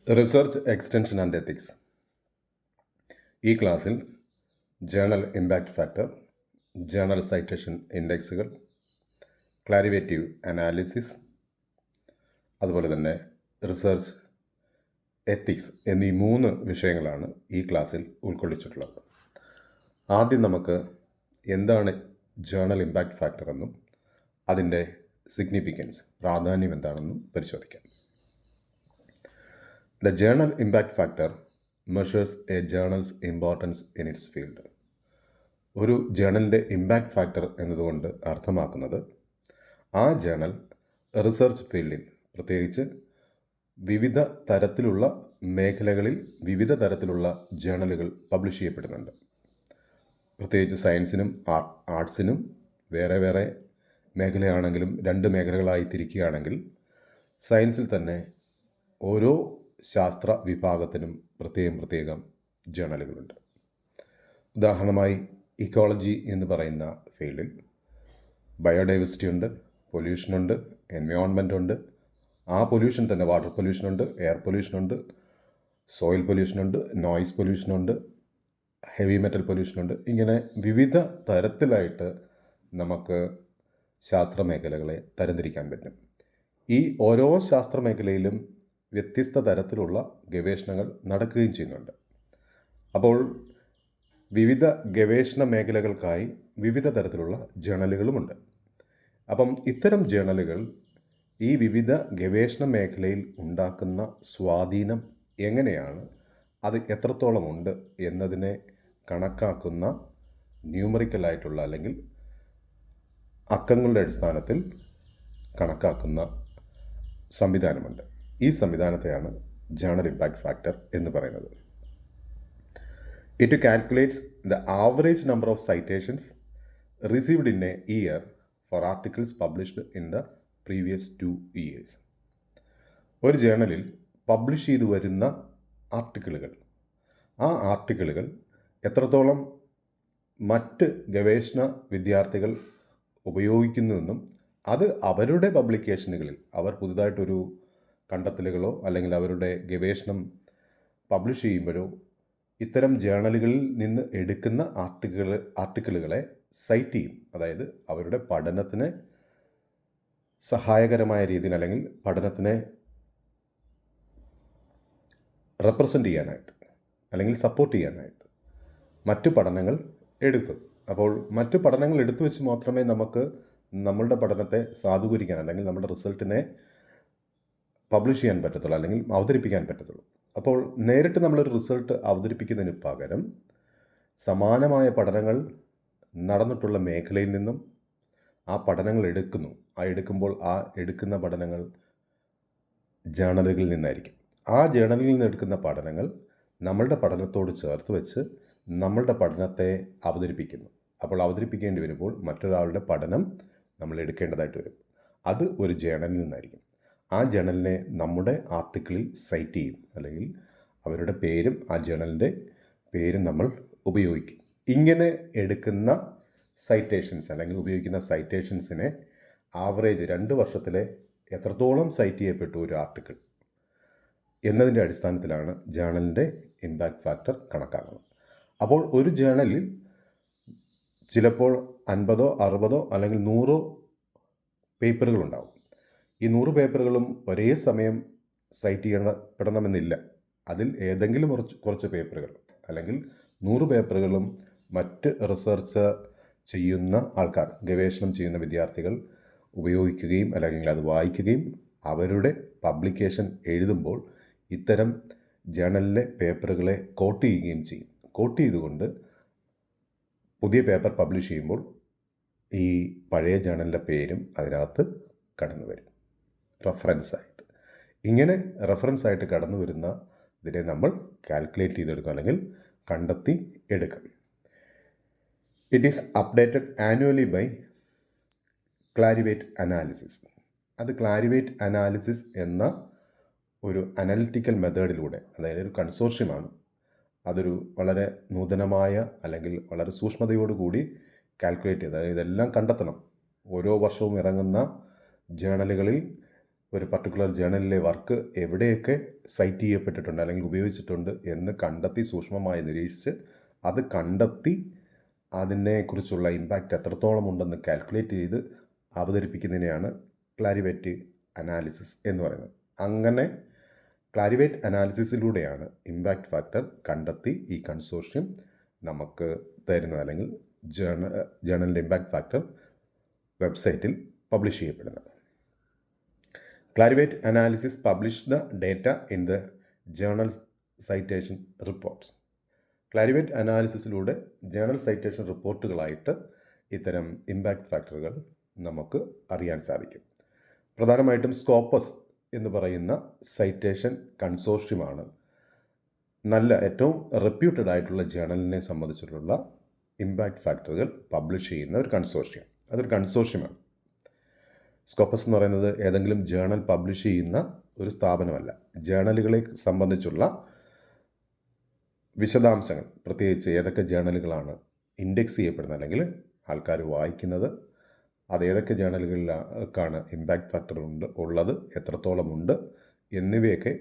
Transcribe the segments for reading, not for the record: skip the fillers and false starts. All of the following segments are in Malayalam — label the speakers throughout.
Speaker 1: Research extension and ethics. ഈ ക്ലാസ്സിൽ journal impact factor, journal citation ഇൻഡെക്സുകൾ, ക്ലാരിവേറ്റീവ് അനാലിസിസ്, അതുപോലെ തന്നെ റിസർച്ച് എത്തിക്സ് എന്നീ 3 വിഷയങ്ങളാണ് ഈ ക്ലാസ്സിൽ ഉൾക്കൊള്ളിച്ചിട്ടുള്ളത്. ആദ്യം നമുക്ക് എന്താണ് ജേണൽ ഇമ്പാക്റ്റ് ഫാക്ടർ എന്നും അതിൻ്റെ സിഗ്നിഫിക്കൻസ്, പ്രാധാന്യം എന്താണെന്നും പരിശോധിക്കാം. The journal impact factor measures a journal's importance in its field. ഒരു ജേണലിൻ്റെ ഇമ്പാക്റ്റ് ഫാക്ടർ എന്നതുകൊണ്ട് അർത്ഥമാക്കുന്നത് ആ ജേണൽ റിസർച്ച് ഫീൽഡിൽ, പ്രത്യേകിച്ച് വിവിധ തരത്തിലുള്ള മേഖലകളിൽ വിവിധ തരത്തിലുള്ള ജേണലുകൾ പബ്ലിഷ് ചെയ്യപ്പെടുന്നുണ്ട്. പ്രത്യേകിച്ച് സയൻസിനും ആർട്സിനും വേറെ വേറെ മേഖലയാണെങ്കിലും 2 മേഖലകളായി തിരിക്കുകയാണെങ്കിൽ സയൻസിൽ തന്നെ ഓരോ ശാസ്ത്ര വിഭാഗത്തിനും പ്രത്യേകം ജേണലുകളുണ്ട്. ഉദാഹരണമായി ഇക്കോളജി എന്ന് പറയുന്ന ഫീൽഡിൽ ബയോഡൈവേഴ്സിറ്റി ഉണ്ട്, പൊല്യൂഷനുണ്ട്, എൻവയോൺമെൻ്റ് ഉണ്ട്. ആ പൊല്യൂഷൻ തന്നെ വാട്ടർ പൊല്യൂഷനുണ്ട്, എയർ പൊല്യൂഷനുണ്ട്, സോയിൽ പൊല്യൂഷനുണ്ട്, നോയിസ് പൊല്യൂഷനുണ്ട്, ഹെവി മെറ്റൽ പൊല്യൂഷനുണ്ട്. ഇങ്ങനെ വിവിധ തരത്തിലായിട്ട് നമുക്ക് ശാസ്ത്രമേഖലകളെ തരംതിരിക്കാൻ പറ്റും. ഈ ഓരോ ശാസ്ത്രമേഖലയിലും വ്യത്യസ്ത തരത്തിലുള്ള ഗവേഷണങ്ങൾ നടക്കുകയും ചെയ്യുന്നുണ്ട്. അപ്പോൾ വിവിധ ഗവേഷണ മേഖലകൾക്കായി വിവിധ തരത്തിലുള്ള ജേണലുകളുമുണ്ട്. അപ്പം ഇത്തരം ജേണലുകൾ ഈ വിവിധ ഗവേഷണ മേഖലയിൽ ഉണ്ടാക്കുന്ന സ്വാധീനം എങ്ങനെയാണ്, അത് എത്രത്തോളം ഉണ്ട് എന്നതിനെ കണക്കാക്കുന്ന ന്യൂമറിക്കലായിട്ടുള്ള അല്ലെങ്കിൽ അക്കങ്ങളുടെ അടിസ്ഥാനത്തിൽ കണക്കാക്കുന്ന സംവിധാനമുണ്ട്. ഈ സംവിധാനത്തെയാണ് ജേണൽ ഇമ്പാക്റ്റ് ഫാക്ടർ എന്ന് പറയുന്നത്. It calculates the average number of citations received in a year for articles published in the previous 2 years. ഒരു ജേണലിൽ പബ്ലിഷ് ചെയ്തു വരുന്ന ആ ആർട്ടിക്കിളുകൾ എത്രത്തോളം മറ്റ് ഗവേഷണ വിദ്യാർത്ഥികൾ ഉപയോഗിക്കുന്നുവെന്നും അത് അവരുടെ പബ്ലിക്കേഷനുകളിൽ അവർ പുതുതായിട്ടൊരു കണ്ടെത്തലുകളോ അല്ലെങ്കിൽ അവരുടെ ഗവേഷണം പബ്ലിഷ് ചെയ്യുമ്പോഴോ ഇത്തരം ജേണലുകളിൽ നിന്ന് എടുക്കുന്ന ആർട്ടിക്കിളുകളെ സൈറ്റ് ചെയ്യും. അതായത് അവരുടെ പഠനത്തിന് സഹായകരമായ രീതിയിൽ അല്ലെങ്കിൽ പഠനത്തിനെ റെപ്രസെൻ്റ് ചെയ്യാനായിട്ട് അല്ലെങ്കിൽ സപ്പോർട്ട് ചെയ്യാനായിട്ട് മറ്റു പഠനങ്ങൾ എടുത്തു. അപ്പോൾ മറ്റു പഠനങ്ങൾ എടുത്തു വെച്ച് മാത്രമേ നമുക്ക് നമ്മളുടെ പഠനത്തെ സാധൂകരിക്കാൻ അല്ലെങ്കിൽ നമ്മുടെ റിസൾട്ടിനെ പബ്ലിഷ് ചെയ്യാൻ പറ്റത്തുള്ളൂ അല്ലെങ്കിൽ അവതരിപ്പിക്കാൻ പറ്റത്തുള്ളൂ. അപ്പോൾ നേരിട്ട് നമ്മളൊരു റിസൾട്ട് അവതരിപ്പിക്കുന്നതിന് പകരം സമാനമായ പഠനങ്ങൾ നടന്നിട്ടുള്ള മേഖലയിൽ നിന്നും ആ പഠനങ്ങൾ എടുക്കുമ്പോൾ ആ എടുക്കുന്ന പഠനങ്ങൾ ജേണലുകളിൽ നിന്നായിരിക്കും. ആ ജേണലിൽ നിന്ന് എടുക്കുന്ന പഠനങ്ങൾ നമ്മളുടെ പഠനത്തോട് ചേർത്ത് വെച്ച് നമ്മളുടെ പഠനത്തെ അവതരിപ്പിക്കുന്നു. അപ്പോൾ അവതരിപ്പിക്കേണ്ടി വരുമ്പോൾ മറ്റൊരാളുടെ പഠനം നമ്മൾ എടുക്കേണ്ടതായിട്ട് വരും. അത് ഒരു ജേണലിൽ നിന്നായിരിക്കും. ആ ജേണലിനെ നമ്മുടെ ആർട്ടിക്കിളിൽ സൈറ്റ് ചെയ്യും, അല്ലെങ്കിൽ അവരുടെ പേരും ആ ജേണലിൻ്റെ പേരും നമ്മൾ ഉപയോഗിക്കും. ഇങ്ങനെ എടുക്കുന്ന സൈറ്റേഷൻസ് അല്ലെങ്കിൽ ഉപയോഗിക്കുന്ന സൈറ്റേഷൻസിനെ ആവറേജ് 2 വർഷത്തിലെ എത്രത്തോളം സൈറ്റ് ചെയ്യപ്പെട്ടു ഒരു ആർട്ടിക്കിൾ എന്നതിൻ്റെ അടിസ്ഥാനത്തിലാണ് ജേണലിൻ്റെ ഇമ്പാക്റ്റ് ഫാക്ടർ കണക്കാക്കുന്നത്. അപ്പോൾ ഒരു ജേണലിൽ ചിലപ്പോൾ 50, 60 അല്ലെങ്കിൽ 100 പേപ്പറുകളുണ്ടാവും. ഈ 100 പേപ്പറുകളും ഒരേ സമയം സൈറ്റ് ചെയ്യപ്പെടണമെന്നില്ല. അതിൽ ഏതെങ്കിലും കുറച്ച് പേപ്പറുകൾ അല്ലെങ്കിൽ 100 പേപ്പറുകളും മറ്റ് റിസർച്ച് ചെയ്യുന്ന ആൾക്കാർ, ഗവേഷണം ചെയ്യുന്ന വിദ്യാർത്ഥികൾ ഉപയോഗിക്കുകയും അല്ലെങ്കിൽ അത് വായിക്കുകയും അവരുടെ പബ്ലിക്കേഷൻ എഴുതുമ്പോൾ ഇത്തരം ജേണലിലെ പേപ്പറുകളെ കോട്ട് ചെയ്യുകയും ചെയ്യും. കോട്ട് ചെയ്തുകൊണ്ട് പുതിയ പേപ്പർ പബ്ലിഷ് ചെയ്യുമ്പോൾ ഈ പഴയ ജേണലിൻ്റെ പേരും അതിനകത്ത് കടന്നു വരും റെഫറൻസായിട്ട്. ഇങ്ങനെ റെഫറൻസായിട്ട് കടന്നു വരുന്ന ഇതിനെ നമ്മൾ കാൽക്കുലേറ്റ് ചെയ്തെടുക്കും അല്ലെങ്കിൽ കണ്ടെത്തി എടുക്കും. It is updated annually by Clarivate analysis. അത് ക്ലാരിവേറ്റ് അനാലിസിസ് എന്ന ഒരു അനലിറ്റിക്കൽ മെത്തേഡിലൂടെ, അതായത് ഒരു കൺസോർഷ്യമാണ്, അതൊരു വളരെ നൂതനമായ അല്ലെങ്കിൽ വളരെ സൂക്ഷ്മതയോടുകൂടി കാൽക്കുലേറ്റ് ചെയ്ത്, അതായത് ഇതെല്ലാം കണ്ടെത്തണം. ഓരോ വർഷവും ഇറങ്ങുന്ന ജേണലുകളിൽ ഒരു പർട്ടിക്കുലർ ജേണലിലെ വർക്ക് എവിടെയൊക്കെ സൈറ്റ് ചെയ്യപ്പെട്ടിട്ടുണ്ട് അല്ലെങ്കിൽ ഉപയോഗിച്ചിട്ടുണ്ട് എന്ന് കണ്ടെത്തി സൂക്ഷ്മമായി നിരീക്ഷിച്ച് അത് കണ്ടെത്തി അതിനെക്കുറിച്ചുള്ള ഇമ്പാക്റ്റ് എത്രത്തോളം ഉണ്ടെന്ന് കാൽക്കുലേറ്റ് ചെയ്ത് അവതരിപ്പിക്കുന്നതിനെയാണ് ക്ലാരിവേറ്റ് അനാലിസിസ് എന്ന് പറയുന്നത്. അങ്ങനെ ക്ലാരിവേറ്റ് അനാലിസിസിലൂടെയാണ് ഇമ്പാക്റ്റ് ഫാക്ടർ കണ്ടെത്തി ഈ കൺസോർഷ്യം നമുക്ക് തരുന്നത്, അല്ലെങ്കിൽ ജേണലിൻ്റെ ഇമ്പാക്റ്റ് ഫാക്ടർ വെബ്സൈറ്റിൽ പബ്ലിഷ് ചെയ്യപ്പെടുന്നത്. Clarivate analysis publish the data in the journal citation reports. ക്ലാരിവേറ്റ് അനാലിസിസിലൂടെ ജേണൽ സൈറ്റേഷൻ റിപ്പോർട്ടുകളായിട്ട് ഇത്തരം ഇമ്പാക്റ്റ് ഫാക്ടറുകൾ നമുക്ക് അറിയാൻ സാധിക്കും. പ്രധാനമായിട്ടും സ്കോപ്പസ് എന്ന് പറയുന്ന സൈറ്റേഷൻ കൺസോർഷ്യമാണ് ഏറ്റവും റെപ്യൂട്ടഡ് ആയിട്ടുള്ള ജേണലിനെ സംബന്ധിച്ചിട്ടുള്ള ഇമ്പാക്റ്റ് ഫാക്ടറുകൾ പബ്ലിഷ് ചെയ്യുന്ന ഒരു കൺസോർഷ്യം. അതൊരു കൺസോർഷ്യമാണ്. സ്കോപ്പസ് എന്ന് പറയുന്നത് ഏതെങ്കിലും ജേണൽ പബ്ലിഷ് ചെയ്യുന്ന ഒരു സ്ഥാപനമല്ല. ജേണലുകളെ സംബന്ധിച്ചുള്ള വിശദാംശങ്ങൾ, പ്രത്യേകിച്ച് ഏതൊക്കെ ജേണലുകളാണ് ഇൻഡെക്സ് ചെയ്യപ്പെടുന്നത് അല്ലെങ്കിൽ ആൾക്കാർ വായിക്കുന്നത്, അതേതൊക്കെ ജേണലുകളിലേക്കാണ് ഇമ്പാക്റ്റ് ഫാക്ടർ ഉള്ളത്, എത്രത്തോളം ഉണ്ട് എന്നിവയൊക്കെ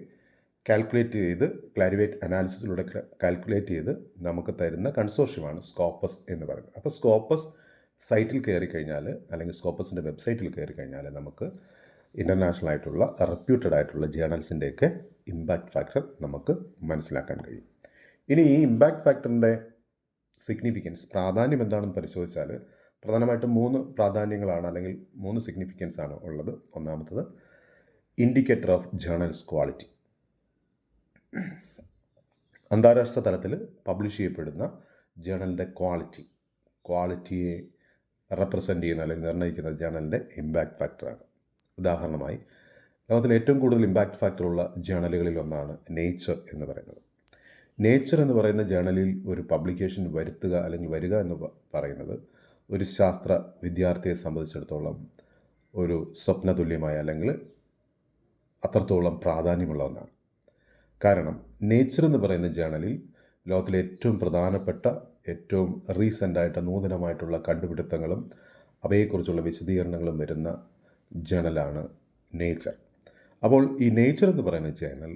Speaker 1: കാൽക്കുലേറ്റ് ചെയ്ത് ക്ലാരിവേറ്റ് അനാലിസിസിലൂടെ കാൽക്കുലേറ്റ് ചെയ്ത് നമുക്ക് തരുന്ന കൺസോർഷ്യമാണ് സ്കോപ്പസ് എന്ന് പറയുന്നത്. അപ്പോൾ സ്കോപ്പസ് സൈറ്റിൽ കയറി കഴിഞ്ഞാൽ, അല്ലെങ്കിൽ സ്കോപ്പസിൻ്റെ വെബ്സൈറ്റിൽ കയറി കഴിഞ്ഞാൽ നമുക്ക് ഇൻ്റർനാഷണൽ ആയിട്ടുള്ള റെപ്യൂട്ടഡ് ആയിട്ടുള്ള ജേണൽസിൻ്റെയൊക്കെ ഇമ്പാക്റ്റ് ഫാക്ടർ നമുക്ക് മനസ്സിലാക്കാൻ കഴിയും. ഇനി ഈ ഇമ്പാക്റ്റ് ഫാക്ടറിൻ്റെ സിഗ്നിഫിക്കൻസ്, പ്രാധാന്യം എന്താണെന്ന് പരിശോധിച്ചാൽ പ്രധാനമായിട്ടും 3 പ്രാധാന്യങ്ങളാണ്, അല്ലെങ്കിൽ 3 സിഗ്നിഫിക്കൻസ് ആണ് ഉള്ളത്. ഒന്നാമത്തത് ഇൻഡിക്കേറ്റർ ഓഫ് ജേണൽസ് ക്വാളിറ്റി. അന്താരാഷ്ട്ര തലത്തിൽ പബ്ലിഷ് ചെയ്യപ്പെടുന്ന ജേണലിൻ്റെ ക്വാളിറ്റിയെ റെപ്രസെൻ്റ് ചെയ്യുന്ന അല്ലെങ്കിൽ നിർണ്ണയിക്കുന്ന ജേണലിൻ്റെ ഇമ്പാക്റ്റ് ഫാക്ടറാണ്. ഉദാഹരണമായി ലോകത്തിൽ ഏറ്റവും കൂടുതൽ ഇമ്പാക്റ്റ് ഫാക്ടറുള്ള ജേണലുകളിൽ ഒന്നാണ് നേച്ചർ എന്ന് പറയുന്നത്. നേച്ചർ എന്ന് പറയുന്ന ജേണലിൽ ഒരു പബ്ലിക്കേഷൻ വരുത്തുക അല്ലെങ്കിൽ വരിക എന്ന് പറയുന്നത് ഒരു ശാസ്ത്ര വിദ്യാർത്ഥിയെ സംബന്ധിച്ചിടത്തോളം ഒരു സ്വപ്നതുല്യമായ അല്ലെങ്കിൽ അത്രത്തോളം പ്രാധാന്യമുള്ള ഒന്നാണ്. കാരണം നേച്ചർ എന്ന് പറയുന്ന ജേണലിൽ ലോകത്തിലെ ഏറ്റവും പ്രധാനപ്പെട്ട, ഏറ്റവും റീസെൻ്റായിട്ട് നൂതനമായിട്ടുള്ള കണ്ടുപിടുത്തങ്ങളും അവയെക്കുറിച്ചുള്ള വിശദീകരണങ്ങളും വരുന്ന ജേണലാണ് നേച്ചർ. അപ്പോൾ ഈ നേച്ചർ എന്ന് പറയുന്ന ജേണൽ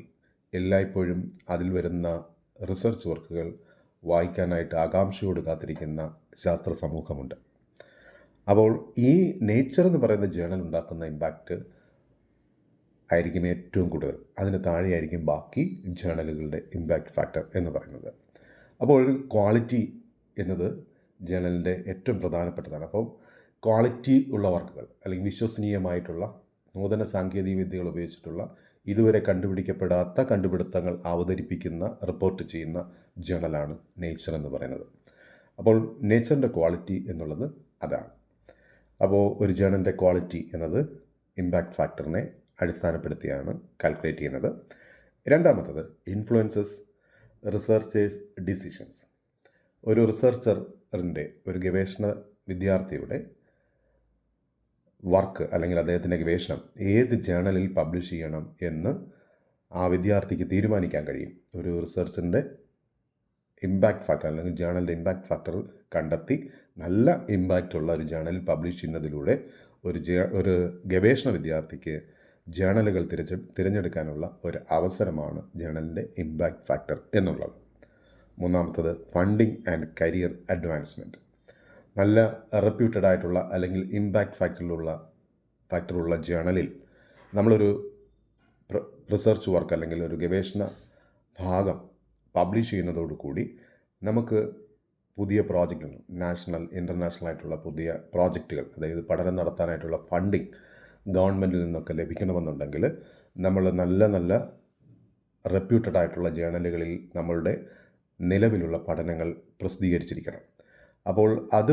Speaker 1: എല്ലായ്പ്പോഴും അതിൽ വരുന്ന റിസർച്ച് വർക്കുകൾ വായിക്കാനായിട്ട് ആകാംക്ഷയോട് കാത്തിരിക്കുന്ന ശാസ്ത്ര സമൂഹമുണ്ട്. അപ്പോൾ ഈ നേച്ചർ എന്ന് പറയുന്ന ജേണൽ ഉണ്ടാക്കുന്ന ഇമ്പാക്റ്റ് ആയിരിക്കും ഏറ്റവും കൂടുതൽ. അതിന് താഴെയായിരിക്കും ബാക്കി ജേണലുകളുടെ ഇമ്പാക്റ്റ് ഫാക്ടർ എന്ന് പറയുന്നത്. അപ്പോൾ ഒരു ക്വാളിറ്റി എന്നത് ജേണലിൻ്റെ ഏറ്റവും പ്രധാനപ്പെട്ടതാണ്. അപ്പോൾ ക്വാളിറ്റി ഉള്ള വർക്കുകൾ, അല്ലെങ്കിൽ വിശ്വസനീയമായിട്ടുള്ള നൂതന സാങ്കേതിക വിദ്യകൾ ഉപയോഗിച്ചിട്ടുള്ള ഇതുവരെ കണ്ടുപിടിക്കപ്പെടാത്ത കണ്ടുപിടുത്തങ്ങൾ അവതരിപ്പിക്കുന്ന, റിപ്പോർട്ട് ചെയ്യുന്ന ജേണലാണ് നേച്ചർ എന്ന് പറയുന്നത്. അപ്പോൾ നേച്ചറിൻ്റെ ക്വാളിറ്റി എന്നുള്ളത് അതാണ്. അപ്പോൾ ഒരു ജേണലിൻ്റെ ക്വാളിറ്റി എന്നത് ഇമ്പാക്റ്റ് ഫാക്ടറിനെ അടിസ്ഥാനപ്പെടുത്തിയാണ് കാൽക്കുലേറ്റ് ചെയ്യുന്നത്. രണ്ടാമത്തത് ഇൻഫ്ലുവൻസസ് റിസർച്ചേഴ്സ് ഡിസിഷൻസ്. ഒരു റിസർച്ചറിൻ്റെ, ഒരു ഗവേഷണ വിദ്യാർത്ഥിയുടെ വർക്ക് അല്ലെങ്കിൽ അദ്ദേഹത്തിൻ്റെ ഗവേഷണം ഏത് ജേണലിൽ പബ്ലിഷ് ചെയ്യണം എന്ന് ആ വിദ്യാർത്ഥിക്ക് തീരുമാനിക്കാൻ കഴിയും. ഒരു റിസർച്ചിൻ്റെ ഇമ്പാക്റ്റ് ഫാക്ടർ അല്ലെങ്കിൽ ജേണലിൻ്റെ ഇമ്പാക്റ്റ് ഫാക്ടർ കണ്ടെത്തി നല്ല ഇമ്പാക്റ്റുള്ള ഒരു ജേണലിൽ പബ്ലിഷ് ചെയ്യുന്നതിലൂടെ ഒരു ഗവേഷണ വിദ്യാർത്ഥിക്ക് ജേണലുകൾ തിരഞ്ഞെടുക്കാനുള്ള ഒരു അവസരമാണ് ജേണലിൻ്റെ ഇമ്പാക്റ്റ് ഫാക്ടർ എന്നുള്ളത്. മൂന്നാമത്തത് ഫണ്ടിങ് ആൻഡ് കരിയർ അഡ്വാൻസ്മെൻറ്റ്. നല്ല റെപ്യൂട്ടഡ് ആയിട്ടുള്ള അല്ലെങ്കിൽ ഇമ്പാക്റ്റ് ഫാക്ടറുള്ള ജേണലിൽ നമ്മളൊരു റിസർച്ച് വർക്ക് അല്ലെങ്കിൽ ഒരു ഗവേഷണ ഭാഗം പബ്ലിഷ് ചെയ്യുന്നതോടുകൂടി നമുക്ക് പുതിയ പ്രോജക്റ്റുകൾ, നാഷണൽ ഇൻ്റർനാഷണൽ ആയിട്ടുള്ള പുതിയ പ്രോജക്റ്റുകൾ, അതായത് പഠനം നടത്താനായിട്ടുള്ള ഫണ്ടിങ് ഗവൺമെൻറ്റിൽ നിന്നൊക്കെ ലഭിക്കണമെന്നുണ്ടെങ്കിൽ നമ്മൾ നല്ല റെപ്യൂട്ടഡ് ആയിട്ടുള്ള ജേണലുകളിൽ നമ്മളുടെ നിലവിലുള്ള പഠനങ്ങൾ പ്രസിദ്ധീകരിച്ചിരിക്കണം. അപ്പോൾ അത്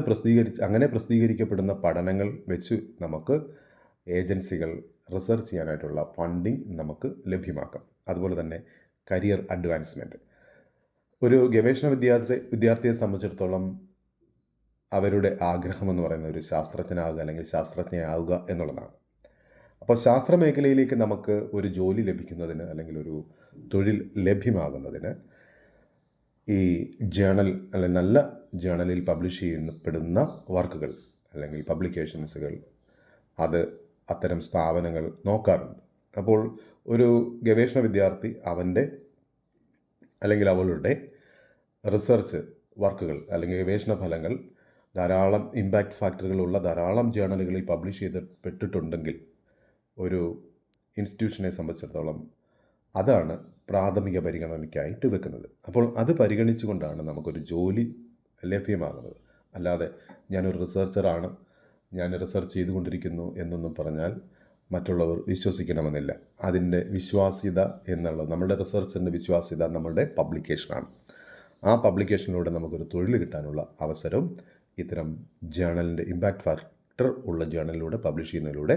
Speaker 1: അങ്ങനെ പ്രസിദ്ധീകരിക്കപ്പെടുന്ന പഠനങ്ങൾ വെച്ച് നമുക്ക് ഏജൻസികൾ റിസർച്ച് ചെയ്യാനായിട്ടുള്ള ഫണ്ടിങ് നമുക്ക് ലഭ്യമാക്കാം. അതുപോലെ തന്നെ കരിയർ അഡ്വാൻസ്മെൻറ്റ്. ഒരു ഗവേഷണ വിദ്യാർത്ഥിയെ സംബന്ധിച്ചിടത്തോളം അവരുടെ ആഗ്രഹമെന്ന് പറയുന്നത് ഒരു ശാസ്ത്രജ്ഞനാവുക അല്ലെങ്കിൽ ശാസ്ത്രജ്ഞയാവുക എന്നുള്ളതാണ്. അപ്പോൾ ശാസ്ത്ര മേഖലയിലേക്ക് നമുക്ക് ഒരു ജോലി ലഭിക്കുന്നതിന് അല്ലെങ്കിൽ ഒരു തൊഴിൽ ലഭ്യമാകുന്നതിന് ഈ ജേണൽ അല്ലെങ്കിൽ നല്ല ജേണലിൽ പബ്ലിഷ് ചെയ്യപ്പെടുന്ന വർക്കുകൾ അല്ലെങ്കിൽ പബ്ലിക്കേഷൻസുകൾ അത് അത്തരം സ്ഥാപനങ്ങൾ നോക്കാറുണ്ട്. അപ്പോൾ ഒരു ഗവേഷണ വിദ്യാർത്ഥി അവൻ്റെ അല്ലെങ്കിൽ അവളുടെ റിസർച്ച് വർക്കുകൾ അല്ലെങ്കിൽ ഗവേഷണ ഫലങ്ങൾ ധാരാളം ഇമ്പാക്റ്റ് ഫാക്ടറുകളുള്ള ധാരാളം ജേണലുകളിൽ പബ്ലിഷ് ചെയ്യപ്പെട്ടിട്ടുണ്ടെങ്കിൽ ഒരു ഇൻസ്റ്റിറ്റ്യൂഷനെ സംബന്ധിച്ചിടത്തോളം അതാണ് പ്രാഥമിക പരിഗണനയ്ക്കായിട്ട് വെക്കുന്നത്. അപ്പോൾ അത് പരിഗണിച്ചുകൊണ്ടാണ് നമുക്കൊരു ജോലി ലഭ്യമാകുന്നത്. അല്ലാതെ ഞാനൊരു റിസർച്ചറാണ്, ഞാൻ റിസർച്ച് ചെയ്തുകൊണ്ടിരിക്കുന്നു എന്നൊന്നും പറഞ്ഞാൽ മറ്റുള്ളവർ വിശ്വസിക്കണമെന്നില്ല. അതിൻ്റെ വിശ്വാസ്യത എന്നുള്ളത്, നമ്മുടെ റിസർച്ചിൻ്റെ വിശ്വാസ്യത നമ്മളുടെ പബ്ലിക്കേഷനാണ്. ആ പബ്ലിക്കേഷനിലൂടെ നമുക്കൊരു തൊഴിൽ കിട്ടാനുള്ള അവസരവും ഇത്തരം ജേണലിൻ്റെ ഇമ്പാക്റ്റ് ഫാക്ടർ ഉള്ള ജേണലിലൂടെ പബ്ലിഷ് ചെയ്യുന്നതിലൂടെ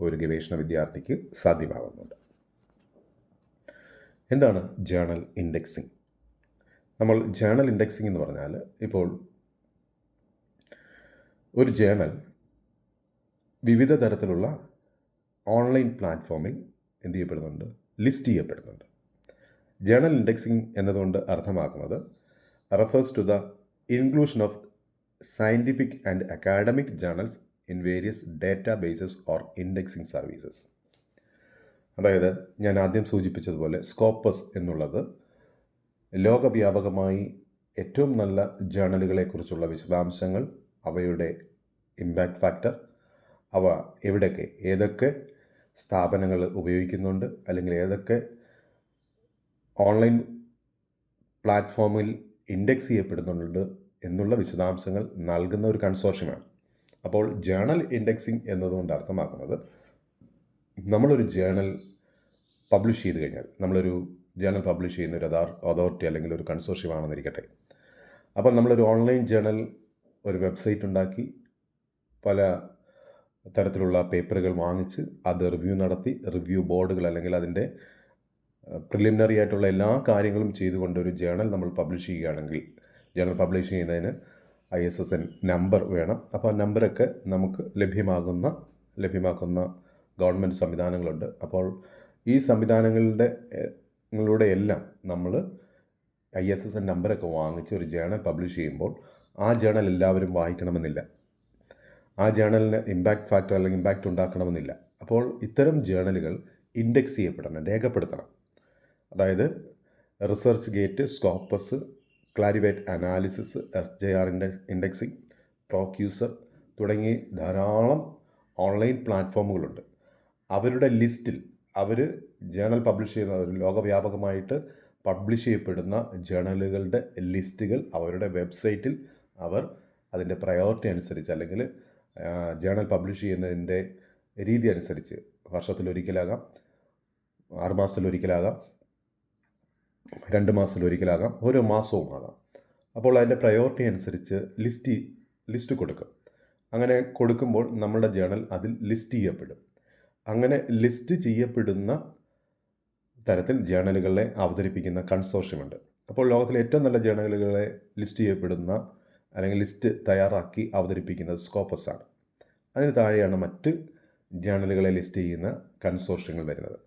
Speaker 1: ഒരു ഗവേഷണ വിദ്യാർത്ഥിക്ക് സാധ്യമാകുന്നുണ്ട്. എന്താണ് ജേണൽ ഇൻഡെക്സിങ്? നമ്മൾ ജേണൽ ഇൻഡെക്സിങ് എന്ന് പറഞ്ഞാൽ, ഇപ്പോൾ ഒരു ജേണൽ വിവിധ തരത്തിലുള്ള ഓൺലൈൻ പ്ലാറ്റ്ഫോമിൽ എന്ത് ചെയ്യപ്പെടുന്നുണ്ട്? ലിസ്റ്റ് ചെയ്യപ്പെടുന്നുണ്ട്. ജേണൽ ഇൻഡെക്സിങ് എന്നതുകൊണ്ട് അർത്ഥമാക്കുന്നത് refers to the inclusion of scientific and academic journals in various data bases or indexing services. അതായത് ഞാൻ ആദ്യം സൂചിപ്പിച്ചതുപോലെ സ്കോപ്പസ് എന്നുള്ളത് ലോകവ്യാപകമായി ഏറ്റവും നല്ല ജേണലുകളെക്കുറിച്ചുള്ള വിശദാംശങ്ങൾ, അവയുടെ ഇമ്പാക്റ്റ് ഫാക്ടർ, അവ എവിടെയൊക്കെ ഏതൊക്കെ സ്ഥാപനങ്ങൾ ഉപയോഗിക്കുന്നുണ്ട്, അല്ലെങ്കിൽ ഏതൊക്കെ ഓൺലൈൻ പ്ലാറ്റ്ഫോമിൽ ഇൻഡെക്സ് ചെയ്യപ്പെടുന്നുണ്ട് എന്നുള്ള വിശദാംശങ്ങൾ നൽകുന്ന ഒരു കൺസോർഷ്യമാണ്. അപ്പോൾ ജേണൽ ഇൻഡെക്സിങ് എന്നതുകൊണ്ട് അർത്ഥമാക്കുന്നത്, നമ്മളൊരു ജേണൽ പബ്ലിഷ് ചെയ്ത് കഴിഞ്ഞാൽ, നമ്മളൊരു ജേണൽ പബ്ലിഷ് ചെയ്യുന്ന ഒരു അതോറിറ്റി അല്ലെങ്കിൽ ഒരു കൺസോർഷ്യമാണെന്നിരിക്കട്ടെ. അപ്പോൾ നമ്മളൊരു ഓൺലൈൻ ജേണൽ ഒരു വെബ്സൈറ്റ് ഉണ്ടാക്കി പല തരത്തിലുള്ള പേപ്പറുകൾ വാങ്ങിച്ച് അത് റിവ്യൂ നടത്തി, റിവ്യൂ ബോർഡുകൾ അല്ലെങ്കിൽ അതിൻ്റെ പ്രിലിമിനറി ആയിട്ടുള്ള എല്ലാ കാര്യങ്ങളും ചെയ്തുകൊണ്ട് ഒരു ജേണൽ നമ്മൾ പബ്ലിഷ് ചെയ്യുകയാണെങ്കിൽ, ജേണൽ പബ്ലിഷ് ചെയ്യുന്നതിന് ISSN നമ്പർ വേണം. അപ്പോൾ ആ നമ്പറൊക്കെ നമുക്ക് ലഭ്യമാക്കുന്ന ഗവൺമെൻറ് സംവിധാനങ്ങളുണ്ട്. അപ്പോൾ ഈ സംവിധാനങ്ങളുടെ എല്ലാം നമ്മൾ ISSN നമ്പറൊക്കെ വാങ്ങിച്ച് ഒരു ജേണൽ പബ്ലിഷ് ചെയ്യുമ്പോൾ ആ ജേണൽ എല്ലാവരും വായിക്കണമെന്നില്ല. ആ ജേണലിന് ഇമ്പാക്റ്റ് ഫാക്ടർ അല്ലെങ്കിൽ ഇമ്പാക്റ്റ് ഉണ്ടാക്കണമെന്നില്ല. അപ്പോൾ ഇത്തരം ജേണലുകൾ ഇൻഡെക്സ് ചെയ്യപ്പെടണം, രേഖപ്പെടുത്തണം. അതായത് research gate, Scopus, Clarivate analysis, SJR indexing, പ്രോക്യൂസർ തുടങ്ങി ധാരാളം ഓൺലൈൻ പ്ലാറ്റ്ഫോമുകളുണ്ട്. അവരുടെ ലിസ്റ്റിൽ അവർ ജേണൽ പബ്ലിഷ് ചെയ്യുന്ന, ലോകവ്യാപകമായിട്ട് പബ്ലിഷ് ചെയ്യപ്പെടുന്ന ജേണലുകളുടെ ലിസ്റ്റുകൾ അവരുടെ വെബ്സൈറ്റിൽ അവർ അതിൻ്റെ പ്രയോറിറ്റി അനുസരിച്ച്, അല്ലെങ്കിൽ ജേണൽ പബ്ലിഷ് ചെയ്യുന്നതിൻ്റെ രീതി അനുസരിച്ച്, വർഷത്തിലൊരിക്കലാകാം, 6 മാസത്തിലൊരിക്കലാകാം, 2 മാസത്തിലൊരിക്കലാകാം, ഓരോ മാസവും ആകാം. അപ്പോൾ അതിൻ്റെ പ്രയോറിറ്റി അനുസരിച്ച് ലിസ്റ്റ് കൊടുക്കും. അങ്ങനെ കൊടുക്കുമ്പോൾ നമ്മുടെ ജേണൽ അതിൽ ലിസ്റ്റ് ചെയ്യപ്പെടും. അങ്ങനെ ലിസ്റ്റ് ചെയ്യപ്പെടുന്ന തരത്തിൽ ജേണലുകളെ അവതരിപ്പിക്കുന്ന കൺസോർഷ്യമുണ്ട്. അപ്പോൾ ലോകത്തിലെ ഏറ്റവും നല്ല ജേണലുകളെ ലിസ്റ്റ് ചെയ്യപ്പെടുന്ന അല്ലെങ്കിൽ ലിസ്റ്റ് തയ്യാറാക്കി അവതരിപ്പിക്കുന്നത് സ്കോപ്പസ് ആണ്. അതിന് താഴെയാണ് മറ്റ് ജേണലുകളെ ലിസ്റ്റ് ചെയ്യുന്ന കൺസോർഷ്യങ്ങൾ വരുന്നത്.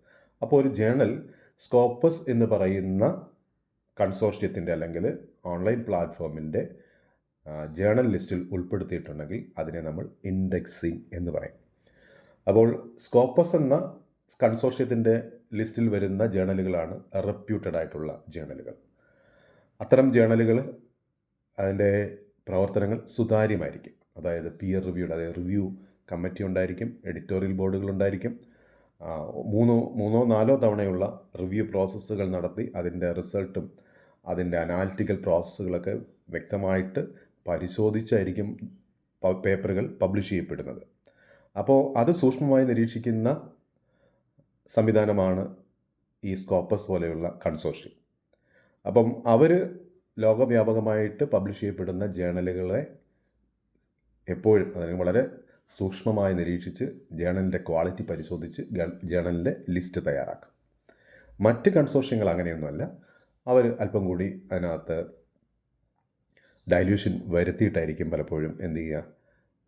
Speaker 1: അപ്പോൾ ഒരു ജേണൽ സ്കോപ്പസ് എന്ന് പറയുന്ന കൺസോർഷ്യത്തിൻ്റെ അല്ലെങ്കിൽ ഓൺലൈൻ പ്ലാറ്റ്ഫോമിൻ്റെ ജേണൽ ലിസ്റ്റിൽ ഉൾപ്പെടുത്തിയിട്ടുണ്ടെങ്കിൽ അതിനെ നമ്മൾ ഇൻഡെക്സിങ് എന്ന് പറയും. അപ്പോൾ സ്കോപ്പസ് എന്ന കൺസോർഷ്യത്തിൻ്റെ ലിസ്റ്റിൽ വരുന്ന ജേണലുകളാണ് റെപ്യൂട്ടഡ് ആയിട്ടുള്ള ജേണലുകൾ. അത്തരം ജേണലുകൾ അതിൻ്റെ പ്രവർത്തനങ്ങൾ സുതാര്യമായിരിക്കും. അതായത് പിയർ റിവ്യൂഡ്, അതായത് റിവ്യൂ കമ്മിറ്റി ഉണ്ടായിരിക്കും, എഡിറ്റോറിയൽ ബോർഡുകളുണ്ടായിരിക്കും. 3-4 തവണയുള്ള റിവ്യൂ പ്രോസസ്സുകൾ നടത്തി അതിൻ്റെ റിസൾട്ടും അതിൻ്റെ അനാലിറ്റിക്കൽ പ്രോസസ്സുകളൊക്കെ വ്യക്തമായിട്ട് പരിശോധിച്ചായിരിക്കും പേപ്പറുകൾ പബ്ലിഷ് ചെയ്യപ്പെടുന്നത്. അപ്പോൾ അത് സൂക്ഷ്മമായി നിരീക്ഷിക്കുന്ന സംവിധാനമാണ് ഈ സ്കോപ്പസ് പോലെയുള്ള കൺസോർഷ്യം. അപ്പം അവർ ലോകവ്യാപകമായിട്ട് പബ്ലിഷ് ചെയ്യപ്പെടുന്ന ജേണലുകളെ എപ്പോഴും അല്ലെങ്കിൽ വളരെ സൂക്ഷ്മമായി നിരീക്ഷിച്ച് ജേണലിൻ്റെ ക്വാളിറ്റി പരിശോധിച്ച് ജേണലിൻ്റെ ലിസ്റ്റ് തയ്യാറാക്കും. മറ്റ് കൺസോർഷ്യങ്ങൾ അങ്ങനെയൊന്നുമല്ല. അവർ അല്പം കൂടി അതിനകത്ത് ഡൈല്യൂഷൻ വരുത്തിയിട്ടായിരിക്കും പലപ്പോഴും എന്ത് ചെയ്യുക,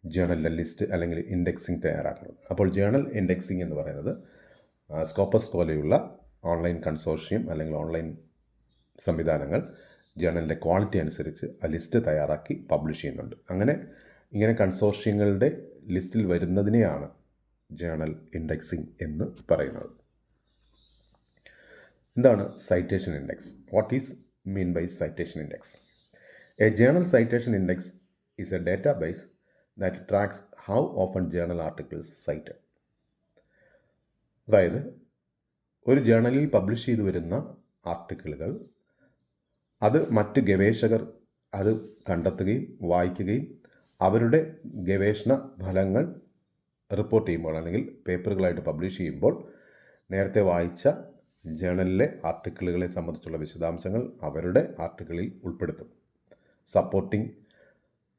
Speaker 1: ജേണലിൻ്റെ ലിസ്റ്റ് അല്ലെങ്കിൽ ഇൻഡെക്സിങ് തയ്യാറാക്കുന്നത്. അപ്പോൾ ജേണൽ ഇൻഡെക്സിങ് എന്ന് പറയുന്നത് സ്കോപ്പസ് പോലെയുള്ള ഓൺലൈൻ കൺസോർഷ്യം അല്ലെങ്കിൽ ഓൺലൈൻ സംവിധാനങ്ങൾ ജേണലിൻ്റെ ക്വാളിറ്റി അനുസരിച്ച് ആ ലിസ്റ്റ് തയ്യാറാക്കി പബ്ലിഷ് ചെയ്യുന്നുണ്ട്. ഇങ്ങനെ കൺസോർഷ്യങ്ങളുടെ ലിസ്റ്റിൽ വരുന്നതിനെയാണ് ജേണൽ ഇൻഡെക്സിങ് എന്ന് പറയുന്നത്. എന്താണ് citation index? What is mean by citation index? A journal citation index is a database that tracks how often journal articles cited. അതായത് ഒരു ജേണലിൽ പബ്ലിഷ് ചെയ്തു വരുന്ന ആർട്ടിക്കിളുകൾ അത് മറ്റ് ഗവേഷകർ അത് കണ്ടെത്തുകയും വായിക്കുകയും അവരുടെ ഗവേഷണ ഫലങ്ങൾ റിപ്പോർട്ട് ചെയ്യുമ്പോൾ അല്ലെങ്കിൽ പേപ്പറുകളായിട്ട് പബ്ലിഷ് ചെയ്യുമ്പോൾ നേരത്തെ വായിച്ച ജേണലിലെ ആർട്ടിക്കിളുകളെ സംബന്ധിച്ചുള്ള വിശദാംശങ്ങൾ അവരുടെ ആർട്ടിക്കിളിൽ ഉൾപ്പെടുത്തും, സപ്പോർട്ടിംഗ്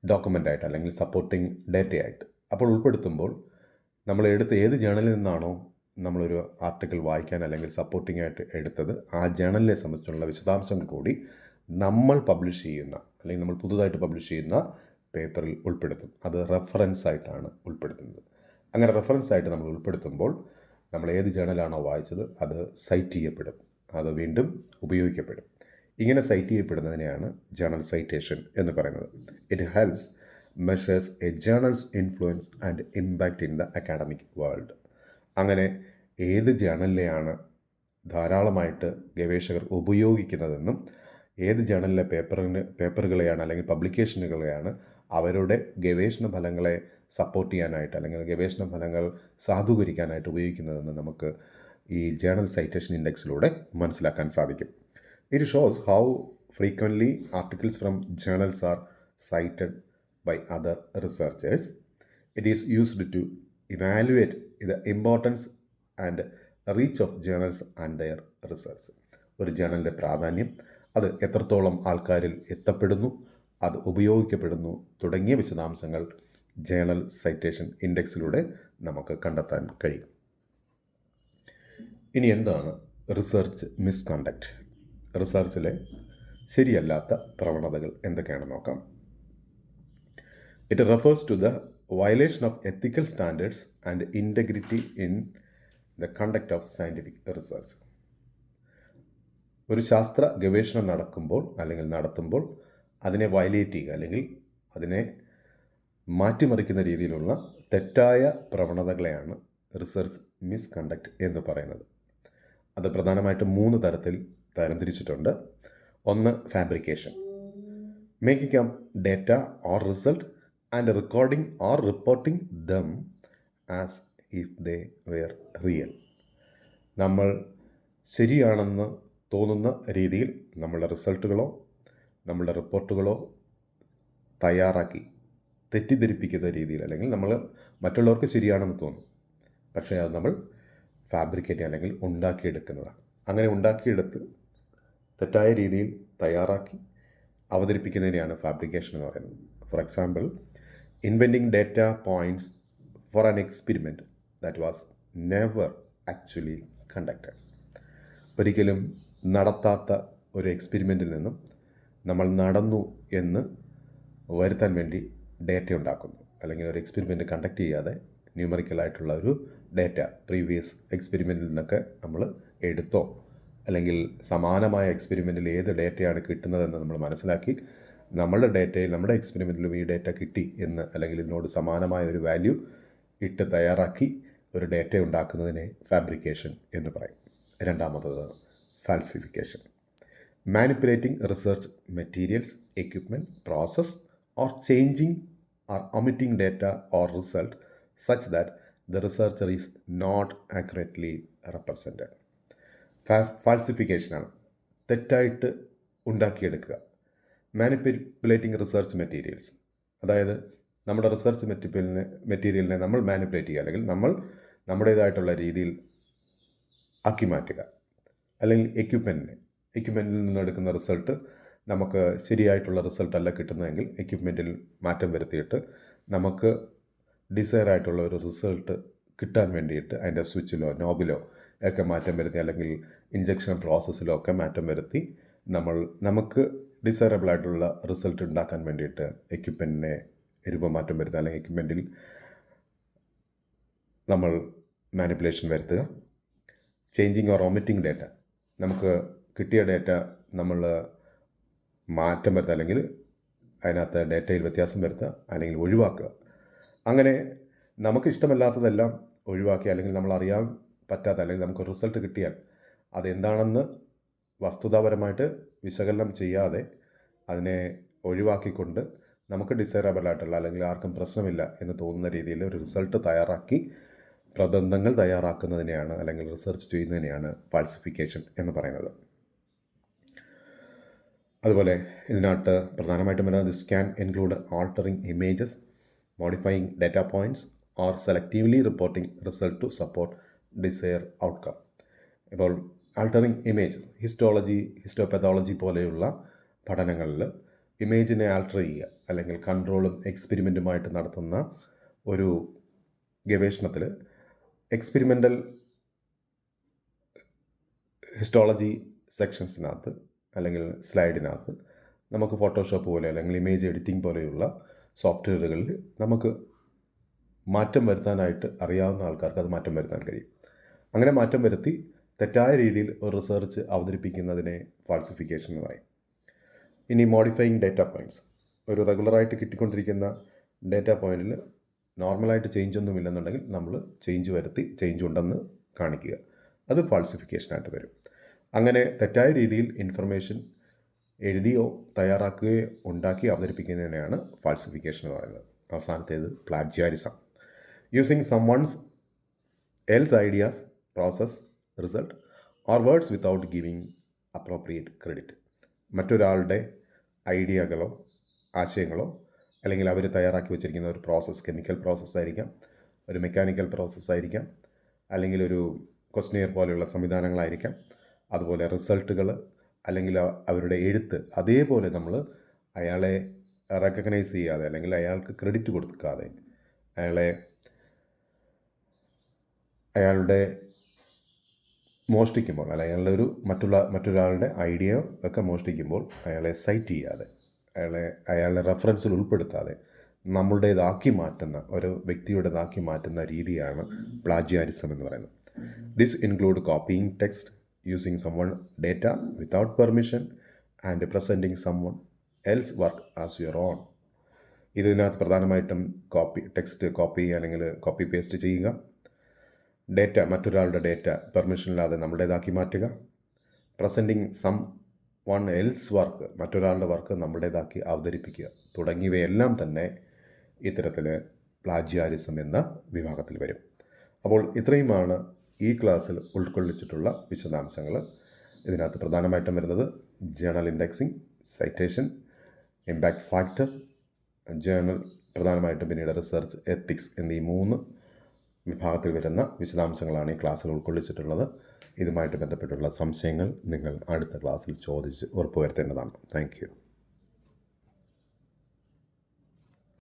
Speaker 1: ഡോക്യുമെൻ്റായിട്ട് അല്ലെങ്കിൽ സപ്പോർട്ടിംഗ് ഡേറ്റയായിട്ട്. അപ്പോൾ ഉൾപ്പെടുത്തുമ്പോൾ നമ്മൾ എടുത്ത ഏത് ജേണലിൽ നിന്നാണോ നമ്മളൊരു ആർട്ടിക്കിൾ വായിക്കാൻ അല്ലെങ്കിൽ സപ്പോർട്ടിംഗ് ആയിട്ട് എടുത്തത്, ആ ജേണലിനെ സംബന്ധിച്ചുള്ള വിശദാംശങ്ങൾ കൂടി നമ്മൾ പബ്ലിഷ് ചെയ്യുന്ന അല്ലെങ്കിൽ നമ്മൾ പുതുതായിട്ട് പബ്ലിഷ് ചെയ്യുന്ന പേപ്പറിൽ ഉൾപ്പെടുത്തും. അത് റെഫറൻസ് ആയിട്ടാണ് ഉൾപ്പെടുത്തുന്നത്. അങ്ങനെ റെഫറൻസ് ആയിട്ട് നമ്മൾ ഉൾപ്പെടുത്തുമ്പോൾ നമ്മൾ ഏത് ജേണലാണോ വായിച്ചത് അത് സൈറ്റ് ചെയ്യപ്പെടും, അത് വീണ്ടും ഉപയോഗിക്കപ്പെടും. ഇങ്ങനെ സൈറ്റ് ചെയ്യപ്പെടുന്നതിനെയാണ് ജേണൽ സൈറ്റേഷൻ എന്ന് പറയുന്നത്. It helps measures A journals influence and impact in the academic world. അങ്ങനെ ഏത് ജേണലിലെയാണ് ധാരാളമായിട്ട് ഗവേഷകർ ഉപയോഗിക്കുന്നതെന്നും ഏത് ജേണലിലെ പേപ്പറുകളെയാണ് അല്ലെങ്കിൽ പബ്ലിക്കേഷനുകളെയാണ് അവരുടെ ഗവേഷണ ഫലങ്ങളെ സപ്പോർട്ട് ചെയ്യാനായിട്ട് അല്ലെങ്കിൽ ഗവേഷണ ഫലങ്ങൾ സാധൂകരിക്കാനായിട്ട് ഉപയോഗിക്കുന്നതെന്ന് നമുക്ക് ഈ ജേണൽ സൈറ്റേഷൻ ഇൻഡെക്സിലൂടെ മനസ്സിലാക്കാൻ സാധിക്കും. It shows how frequently articles from journals are cited by other researchers. It is used to evaluate the importance and reach of journals and their research. ഒരു ജേണലിൻ്റെ പ്രാധാന്യം, അത് എത്രത്തോളം ആൾക്കാരിൽ എത്തപ്പെടുന്നു, അത് ഉപയോഗിക്കപ്പെടുന്നു തുടങ്ങിയ വിശദാംശങ്ങൾ ജേണൽ സൈറ്റേഷൻ ഇൻഡെക്സിലൂടെ നമുക്ക് കണ്ടെത്താൻ കഴിയും. ഇനി എന്താണ് റിസർച്ച് മിസ്കണ്ടക്റ്റ്? റിസർച്ചിലെ ശരിയല്ലാത്ത പ്രവണതകൾ എന്തൊക്കെയാണെന്ന് നോക്കാം. It refers to the violation of ethical standards and integrity in the conduct of scientific research. ഒരു ശാസ്ത്ര ഗവേഷണം നടത്തുമ്പോൾ അതിനെ വയലേറ്റ് ചെയ്യുക അല്ലെങ്കിൽ അതിനെ മാറ്റിമറിക്കുന്ന രീതിയിലുള്ള തെറ്റായ പ്രവണതകളെയാണ് റിസർച്ച് മിസ്കണ്ടക്റ്റ് എന്ന് പറയുന്നത്. അത് പ്രധാനമായിട്ടും 3 തരത്തിൽ തരംതിരിച്ചിട്ടുണ്ട്. ഒന്ന്, fabrication, making up data or result and recording or reporting them as if they were real. നമ്മൾ ശരിയാണെന്ന് തോന്നുന്ന രീതിയിൽ നമ്മളുടെ റിസൾട്ടുകളോ നമ്മളുടെ റിപ്പോർട്ടുകളോ തയ്യാറാക്കി തെറ്റിദ്ധരിപ്പിക്കുന്ന രീതിയിൽ, അല്ലെങ്കിൽ നമ്മൾ മറ്റുള്ളവർക്ക് ശരിയാണെന്ന് തോന്നും, പക്ഷേ അത് നമ്മൾ ഫാബ്രിക്കേറ്റ് അല്ലെങ്കിൽ ഉണ്ടാക്കിയെടുക്കുന്നതാണ്. അങ്ങനെ ഉണ്ടാക്കിയെടുത്ത് തെറ്റായ രീതിയിൽ തയ്യാറാക്കി അവതരിപ്പിക്കുന്നതിനെയാണ് ഫാബ്രിക്കേഷൻ എന്ന് പറയുന്നത്. For example, inventing data points for an experiment that was never actually conducted. ഒരിക്കലും നടത്താത്ത ഒരു എക്സ്പെരിമെൻറ്റിൽ നിന്നും നമ്മൾ നടന്നു എന്ന് വരുത്താൻ വേണ്ടി ഡേറ്റ ഉണ്ടാക്കുന്നു, അല്ലെങ്കിൽ ഒരു എക്സ്പെരിമെൻറ്റ് കണ്ടക്ട് ചെയ്യാതെ ന്യൂമറിക്കലായിട്ടുള്ള ഒരു ഡേറ്റ പ്രീവിയസ് എക്സ്പെരിമെൻറ്റിൽ നിന്നൊക്കെ നമ്മൾ എടുത്തോ അല്ലെങ്കിൽ സമാനമായ എക്സ്പെരിമെൻറ്റിൽ ഏത് ഡേറ്റയാണ് കിട്ടുന്നതെന്ന് നമ്മൾ മനസ്സിലാക്കി നമ്മളുടെ ഡേറ്റയിൽ നമ്മുടെ എക്സ്പെരിമെൻറ്റിലും ഈ ഡേറ്റ കിട്ടി എന്ന് അല്ലെങ്കിൽ ഇതിനോട് സമാനമായ ഒരു വാല്യൂ ഇട്ട് തയ്യാറാക്കി ഒരു ഡേറ്റ ഉണ്ടാക്കുന്നതിനെ ഫാബ്രിക്കേഷൻ എന്ന് പറയും. രണ്ടാമത്തത് falsification, manipulating research materials, equipment, process or changing or omitting data or result such that the researcher is not accurately represented. ഫാൾസിഫിക്കേഷനാണ് തെറ്റായിട്ട് ഉണ്ടാക്കിയെടുക്കുക. മാനിപ്പുലേറ്റിംഗ് റിസർച്ച് മെറ്റീരിയൽസ്, അതായത് നമ്മുടെ റിസർച്ച് മെറ്റീരിയലിനെ നമ്മൾ മാനിപ്പുലേറ്റ് ചെയ്യുക അല്ലെങ്കിൽ നമ്മൾ നമ്മുടേതായിട്ടുള്ള രീതിയിൽ ആക്കി മാറ്റുക. അല്ലെങ്കിൽ എക്യുപ്മെൻറ്റിൽ നിന്ന് എടുക്കുന്ന റിസൾട്ട് നമുക്ക് ശരിയായിട്ടുള്ള റിസൾട്ടല്ല കിട്ടുന്നതെങ്കിൽ എക്യുപ്മെൻറ്റിൽ മാറ്റം വരുത്തിയിട്ട് നമുക്ക് ഡിസയർ ആയിട്ടുള്ള ഒരു റിസൾട്ട് കിട്ടാൻ വേണ്ടിയിട്ട് അതിൻ്റെ സ്വിച്ചിലോ നോബിലോ ഒക്കെ മാറ്റം വരുത്തി, അല്ലെങ്കിൽ ഇഞ്ചക്ഷൻ പ്രോസസ്സിലോ ഒക്കെ മാറ്റം വരുത്തി നമുക്ക് ഡിസയറബിൾ ആയിട്ടുള്ള റിസൾട്ട് ഉണ്ടാക്കാൻ വേണ്ടിയിട്ട് എക്യുപ്മെൻറ്റിനെ രൂപമാറ്റം വരുത്തുക, അല്ലെങ്കിൽ എക്യുപ്മെൻറ്റിൽ നമ്മൾ മാനിപ്പുലേഷൻ വരുത്തുക. ചേഞ്ചിങ് ഓർ ഒമിറ്റിംഗ് ഡേറ്റ, നമുക്ക് കിട്ടിയ ഡേറ്റ നമ്മൾ മാറ്റം വരുത്തുക, അല്ലെങ്കിൽ അതിനകത്ത് ഡേറ്റയിൽ വ്യത്യാസം വരുത്തുക, അല്ലെങ്കിൽ ഒഴിവാക്കുക. അങ്ങനെ നമുക്ക് ഇഷ്ടമല്ലാത്തതെല്ലാം ഒഴിവാക്കി, അല്ലെങ്കിൽ നമ്മൾ അറിയാൻ പറ്റാത്ത അല്ലെങ്കിൽ നമുക്ക് റിസൾട്ട് കിട്ടിയാൽ അതെന്താണെന്ന് വസ്തുതാപരമായിട്ട് വിശകലനം ചെയ്യാതെ അതിനെ ഒഴിവാക്കിക്കൊണ്ട് നമുക്ക് ഡിസൈറബിൾ ആയിട്ടുള്ള അല്ലെങ്കിൽ ആർക്കും പ്രശ്നമില്ല എന്ന് തോന്നുന്ന രീതിയിൽ ഒരു റിസൾട്ട് തയ്യാറാക്കി പ്രബന്ധങ്ങൾ തയ്യാറാക്കുന്നതിനെയാണ് അല്ലെങ്കിൽ റിസർച്ച് ചെയ്യുന്നതിനെയാണ് ഫാൾസിഫിക്കേഷൻ എന്ന് പറയുന്നത്. അതുപോലെ ഇതിനകത്ത് പ്രധാനമായിട്ടും വരുന്നത് this can include altering images, modifying data points or selectively reporting result to support desire outcome. ഇപ്പോൾ ആൾട്ടറിങ് ഇമേജസ്, ഹിസ്റ്റോപത്തോളജി പോലെയുള്ള പഠനങ്ങളിൽ ഇമേജിനെ ആൾട്ടർ ചെയ്യുക അല്ലെങ്കിൽ കൺട്രോളും എക്സ്പെരിമെൻറ്റുമായിട്ട് നടത്തുന്ന ഒരു ഗവേഷണത്തിൽ എക്സ്പെരിമെൻ്റൽ ഹിസ്റ്റോളജി സെക്ഷൻസിനകത്ത് അല്ലെങ്കിൽ സ്ലൈഡിനകത്ത് നമുക്ക് ഫോട്ടോഷോപ്പ് പോലെ അല്ലെങ്കിൽ ഇമേജ് എഡിറ്റിംഗ് പോലെയുള്ള സോഫ്റ്റ്വെയറുകളിൽ നമുക്ക് മാറ്റം വരുത്താനായിട്ട് അറിയാവുന്ന ആൾക്കാർക്ക് അത് മാറ്റം വരുത്താൻ കഴിയും. അങ്ങനെ മാറ്റം വരുത്തി തെറ്റായ രീതിയിൽ ഒരു റിസർച്ച് അവതരിപ്പിക്കുന്നതിനെ ഫാൾസിഫിക്കേഷൻ എന്ന് പറയും. ഇനി മോഡിഫൈയിങ് ഡാറ്റ പോയിൻറ്റ്സ്, ഒരു റെഗുലറായിട്ട് കിട്ടിക്കൊണ്ടിരിക്കുന്ന ഡാറ്റ പോയിൻറ്റിൽ നോർമലായിട്ട് ചേഞ്ച് ഒന്നും ഇല്ലെന്നുണ്ടെങ്കിൽ നമ്മൾ ചേഞ്ച് വരുത്തി ചേഞ്ച് ഉണ്ടെന്ന് കാണിക്കുക, അത് ഫാൾസിഫിക്കേഷനായിട്ട് വരും. അങ്ങനെ തെറ്റായ രീതിയിൽ ഇൻഫർമേഷൻ എഴുതിയോ തയ്യാറാക്കുകയോ ഉണ്ടാക്കി അവതരിപ്പിക്കുന്നതിനെയാണ് ഫാൾസിഫിക്കേഷൻ എന്ന് പറയുന്നത്. അവസാനത്തേത് plagiarism, using someone's else ideas, process, result or words without giving appropriate credit. മറ്റൊരാളുടെ ഐഡിയകളോ ആശയങ്ങളോ അല്ലെങ്കിൽ അവർ തയ്യാറാക്കി വെച്ചിരിക്കുന്ന ഒരു പ്രോസസ്സ്, കെമിക്കൽ പ്രോസസ്സായിരിക്കാം, ഒരു മെക്കാനിക്കൽ പ്രോസസ്സായിരിക്കാം, അല്ലെങ്കിൽ ഒരു ക്വസ്റ്റ്യനെയർ പോലെയുള്ള സംവിധാനങ്ങളായിരിക്കാം, അതുപോലെ റിസൾട്ടുകൾ അല്ലെങ്കിൽ അവരുടെ എഴുത്ത്, അതേപോലെ നമ്മൾ അയാളെ റെക്കഗ്നൈസ് ചെയ്യാതെ അല്ലെങ്കിൽ അയാൾക്ക് ക്രെഡിറ്റ് കൊടുക്കാതെ അയാളുടെ മോഷ്ടിക്കുമ്പോൾ അല്ലെങ്കിൽ അയാളുടെ മറ്റൊരാളുടെ ഐഡിയ ഒക്കെ മോഷ്ടിക്കുമ്പോൾ അയാളെ സൈറ്റ് ചെയ്യാതെ അയാളുടെ റെഫറൻസിൽ ഉൾപ്പെടുത്താതെ നമ്മളുടേതാക്കി മാറ്റുന്ന, ഒരു വ്യക്തിയുടേതാക്കി മാറ്റുന്ന രീതിയാണ് പ്ലാജിയാരിസം എന്ന് പറയുന്നത്. This include copying text, using someone data without permission and presenting someone else work as your own. ഇതിനകത്ത് പ്രധാനമായിട്ടും ടെക്സ്റ്റ് കോപ്പി അല്ലെങ്കിൽ കോപ്പി പേസ്റ്റ് ചെയ്യുക, ഡേറ്റ മറ്റൊരാളുടെ ഡേറ്റ പെർമിഷനില്ലാതെ നമ്മുടേതാക്കി മാറ്റുക, presenting someone else work മറ്റൊരാളുടെ വർക്ക് നമ്മുടേതാക്കി അവതരിപ്പിക്കുക തുടങ്ങിയവയെല്ലാം തന്നെ ഇത്തരത്തിൽ പ്ലാജിയാരിസം എന്ന വിഭാഗത്തിൽ വരും. അപ്പോൾ ഇത്രയുമാണ് ഈ ക്ലാസ്സിൽ ഉൾക്കൊള്ളിച്ചിട്ടുള്ള വിശദാംശങ്ങൾ. ഇതിനകത്ത് പ്രധാനമായിട്ടും വരുന്നത് journal indexing, citation, impact factor, journal, പ്രധാനമായിട്ടും പിന്നീട് റിസർച്ച്, എത്തിക്സ് എന്നീ 3 വിഭാഗത്തിൽ വരുന്ന വിശദാംശങ്ങളാണ് ഈ ക്ലാസ്സിൽ ഉൾക്കൊള്ളിച്ചിട്ടുള്ളത്. ഇതുമായിട്ട് ബന്ധപ്പെട്ടുള്ള സംശയങ്ങൾ നിങ്ങൾ അടുത്ത ക്ലാസ്സിൽ ചോദിച്ച് ഉറപ്പുവരുത്തേണ്ടതാണ്. Thank you.